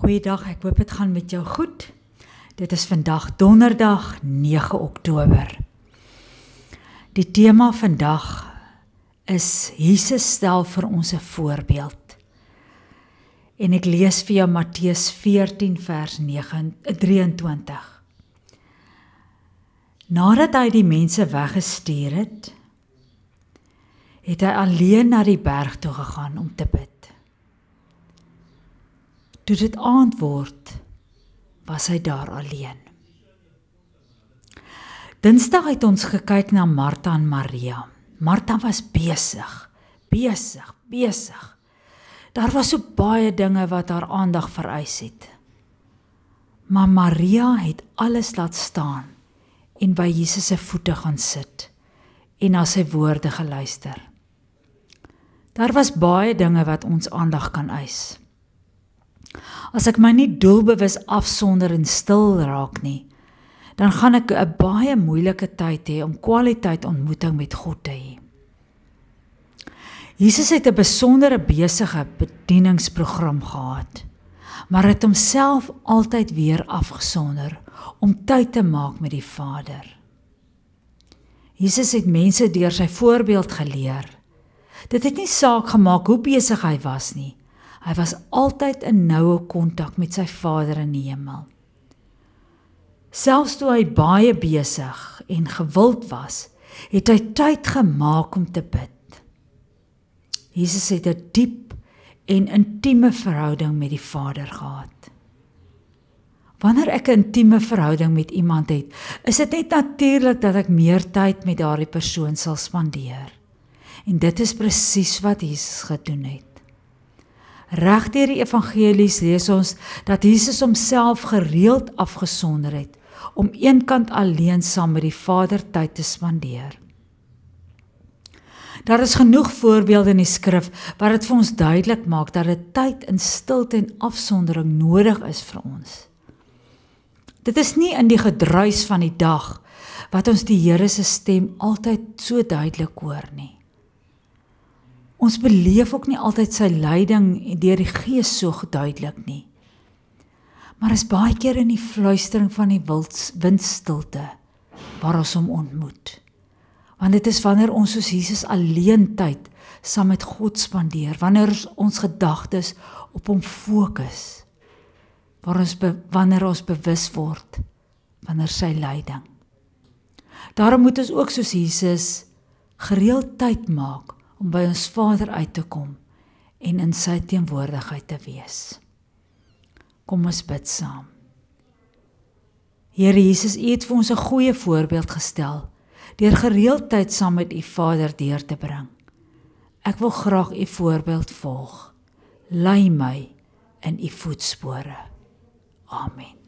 Goeiedag, ek hoop dit gaan met jou goed. Dit is vandag donderdag 9 Oktober. Die tema vandag is Jesus stel vir ons 'n voorbeeld. En ek lees vir jou Matteus 14 vers 23. Nadat hy die mense weggestuur het, het hy alleen na die berg toe gegaan om te bid. Toe dit aand word, was hy daar alleen. Dinsdag het ons gekyk na Martha en Maria. Martha was besig. Daar was so baie dinge wat haar aandag vereis het. Maar Maria het alles laat staan en by Jesus se voete gaan sit en na sy woorde geluister. Daar was baie dinge wat ons aandag kan eis. As ek my nie doelbewus afsonder en stil raak nie, dan gaan ek 'n baie moeilike tyd hê om kwaliteit ontmoeting met God te hê. Jesus het 'n besondere besige bedieningsprogram gehad, maar het homself altyd weer afgesonder om tyd te maak met die Vader. Jesus het mense deur sy voorbeeld geleer. Dit het nie saak gemaak hoe besig hy was nie. Hy was altyd in noue kontak met sy Vader in die hemel. Selfs toe hy baie besig en gewild was, het hy tyd gemaak om te bid. Jesus het 'n diep en intieme verhouding met die Vader gehad. Wanneer ek 'n intieme verhouding met iemand het, is dit net natuurlik dat ek meer tyd met daardie persoon sal spandeer. En dit is presies wat Jesus gedoen het. Reg deur die evangelies lees ons dat Jesus homself gereeld afgesonder het om eenkant alleen saam met die Vader tyd te spandeer. Daar is genoeg voorbeelde in die skrif wat dit vir ons duidelik maak dat 'n tyd in stilte en afsondering nodig is vir ons. Dit is nie in die gedruis van die dag wat ons die Here se stem altyd so duidelik hoor nie. Ons beleef ook nie altyd sy leiding deur die Gees so duidelik nie. Maar is baie keer in die fluistering van die windstilte waar ons hom ontmoet. Want dit is wanneer ons soos Jesus alleen tyd saam met God spandeer, wanneer ons gedagtes op hom fokus, wanneer ons bewus word wanneer sy leiding. Daarom moet ons ook soos Jesus gereeld tyd maak om by ons Vader uit te kom en in sy teenwoordigheid te wees. Kom ons bid saam. Here Jesus, U het vir ons 'n goeie voorbeeld gestel, deur gereeld tyd saam met U Vader deur te bring. Ek wil graag U voorbeeld volg. Lei my in U voetspore. Amen.